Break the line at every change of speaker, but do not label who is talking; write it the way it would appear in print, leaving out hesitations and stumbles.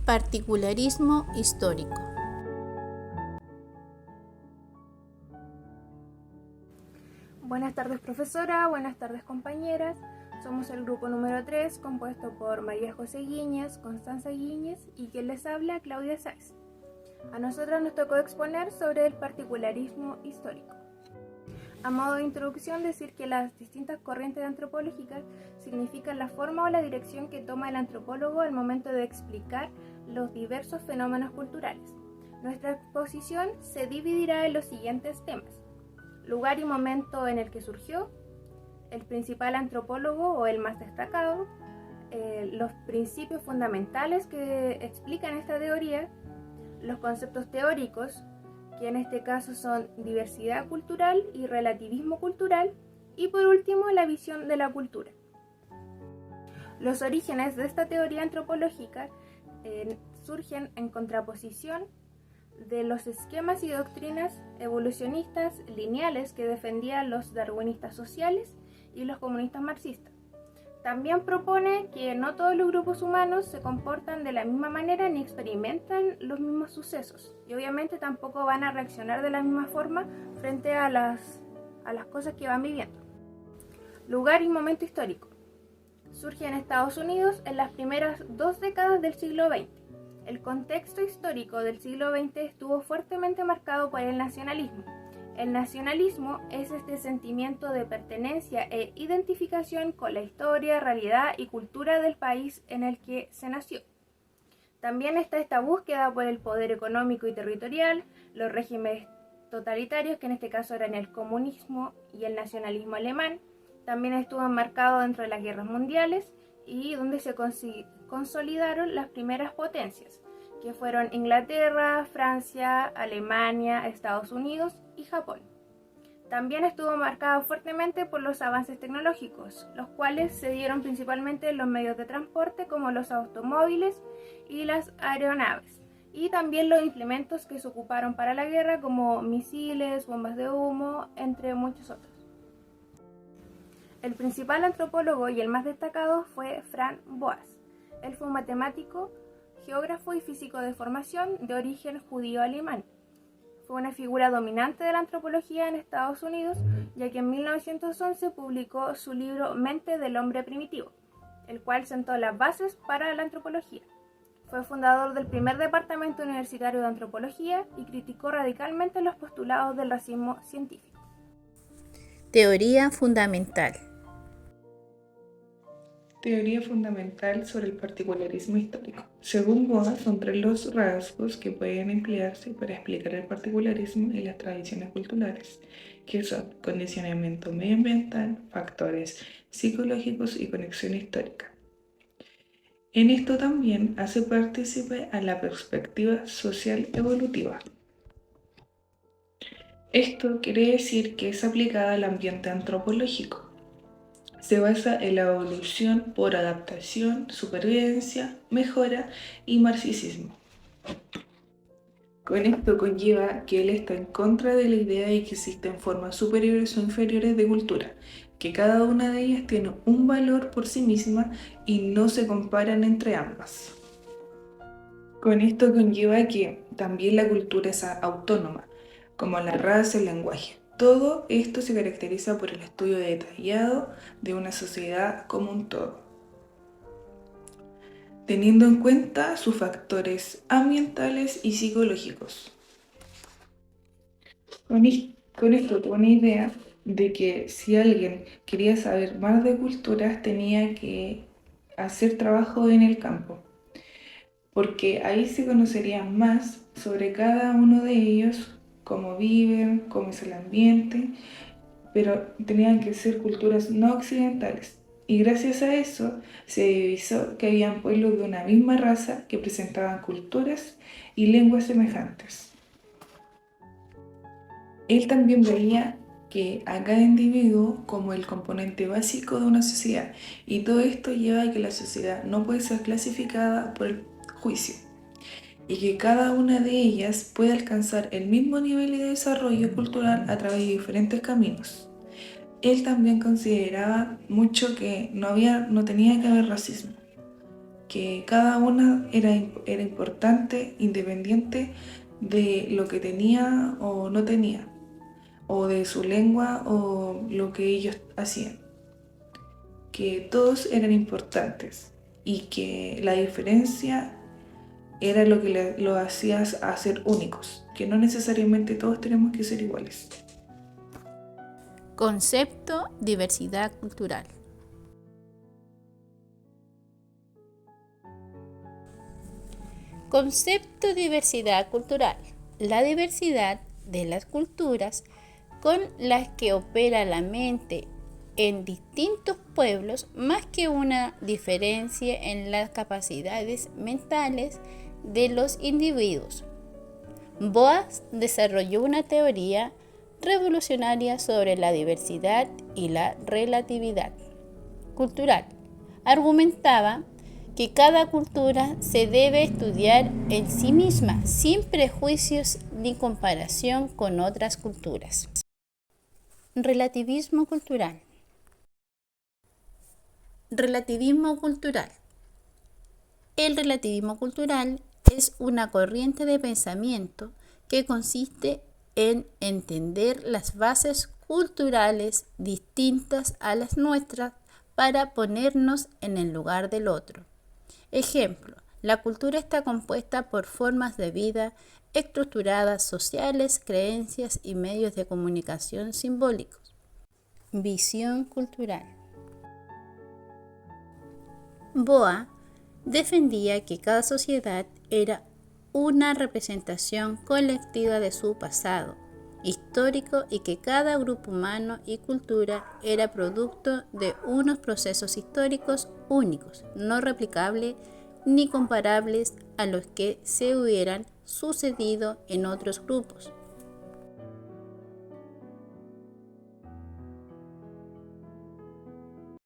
Particularismo histórico.
Buenas tardes, profesora. Buenas tardes, compañeras. Somos el grupo número 3, compuesto por María José Guíñez, Constanza Guíñez y quien les habla, Claudia Sáez. A nosotras nos tocó exponer sobre el particularismo histórico. A modo de introducción, decir que las distintas corrientes antropológicas significan la forma o la dirección que toma el antropólogo al momento de explicar los diversos fenómenos culturales. Nuestra exposición se dividirá en los siguientes temas: lugar y momento en el que surgió, el principal antropólogo o el más destacado, los principios fundamentales que explican esta teoría, los conceptos teóricos, que en este caso son diversidad cultural y relativismo cultural, y por último la visión de la cultura. Los orígenes de esta teoría antropológica surgen en contraposición de los esquemas y doctrinas evolucionistas lineales que defendían los darwinistas sociales y los comunistas marxistas. También propone que no todos los grupos humanos se comportan de la misma manera ni experimentan los mismos sucesos, y obviamente tampoco van a reaccionar de la misma forma frente a las cosas que van viviendo. Lugar y momento histórico. Surge en Estados Unidos en las primeras 2 décadas del siglo XX. El contexto histórico del siglo XX estuvo fuertemente marcado por el nacionalismo. El nacionalismo es este sentimiento de pertenencia e identificación con la historia, realidad y cultura del país en el que se nació. También está esta búsqueda por el poder económico y territorial, los regímenes totalitarios, que en este caso eran el comunismo y el nacionalismo alemán. También estuvo enmarcado dentro de las guerras mundiales y donde se consolidaron las primeras potencias, que fueron Inglaterra, Francia, Alemania, Estados Unidos y Japón. También estuvo marcado fuertemente por los avances tecnológicos, los cuales se dieron principalmente en los medios de transporte como los automóviles y las aeronaves, y también los implementos que se ocuparon para la guerra como misiles, bombas de humo, entre muchos otros. El principal antropólogo y el más destacado fue Franz Boas. Él fue un matemático, geógrafo y físico de formación de origen judío-alemán. Fue una figura dominante de la antropología en Estados Unidos, ya que en 1911 publicó su libro Mente del hombre primitivo, el cual sentó las bases para la antropología. Fue fundador del primer departamento universitario de antropología y criticó radicalmente los postulados del racismo científico.
Teoría fundamental.
Teoría fundamental sobre el particularismo histórico. Según Boas, son 3 los rasgos que pueden emplearse para explicar el particularismo en las tradiciones culturales, que son condicionamiento medioambiental, factores psicológicos y conexión histórica. En esto también hace partícipe a la perspectiva social evolutiva. Esto quiere decir que es aplicada al ambiente antropológico. Se basa en la evolución por adaptación, supervivencia, mejora y marxismo. Con esto conlleva que él está en contra de la idea de que existen formas superiores o inferiores de cultura, que cada una de ellas tiene un valor por sí misma y no se comparan entre ambas. Con esto conlleva que también la cultura es autónoma, como la raza y el lenguaje. Todo esto se caracteriza por el estudio detallado de una sociedad como un todo, teniendo en cuenta sus factores ambientales y psicológicos. Con esto tengo una idea de que si alguien quería saber más de culturas tenía que hacer trabajo en el campo, porque ahí se conocería más sobre cada uno de ellos, cómo viven, cómo es el ambiente, pero tenían que ser culturas no occidentales. Y gracias a eso se divisó que habían pueblos de una misma raza que presentaban culturas y lenguas semejantes. Él también veía que a cada individuo como el componente básico de una sociedad, y todo esto lleva a que la sociedad no puede ser clasificada por el juicio, y que cada una de ellas puede alcanzar el mismo nivel de desarrollo cultural a través de diferentes caminos. Él también consideraba mucho que no tenía que haber racismo, que cada una era importante, independiente de lo que tenía o no tenía, o de su lengua o lo que ellos hacían, que todos eran importantes y que la diferencia era lo que lo hacía a ser únicos, que no necesariamente todos tenemos que ser iguales.
Concepto diversidad cultural. Concepto diversidad cultural. La diversidad de las culturas con las que opera la mente en distintos pueblos, más que una diferencia en las capacidades mentales de los individuos. Boas desarrolló una teoría revolucionaria sobre la diversidad y la relatividad cultural. Argumentaba que cada cultura se debe estudiar en sí misma, sin prejuicios ni comparación con otras culturas. Relativismo cultural. Relativismo cultural. El relativismo cultural es una corriente de pensamiento que consiste en entender las bases culturales distintas a las nuestras para ponernos en el lugar del otro. Ejemplo, la cultura está compuesta por formas de vida estructuradas sociales, creencias y medios de comunicación simbólicos. Visión cultural. Boa defendía que cada sociedad era una representación colectiva de su pasado histórico y que cada grupo humano y cultura era producto de unos procesos históricos únicos, no replicables ni comparables a los que se hubieran sucedido en otros grupos.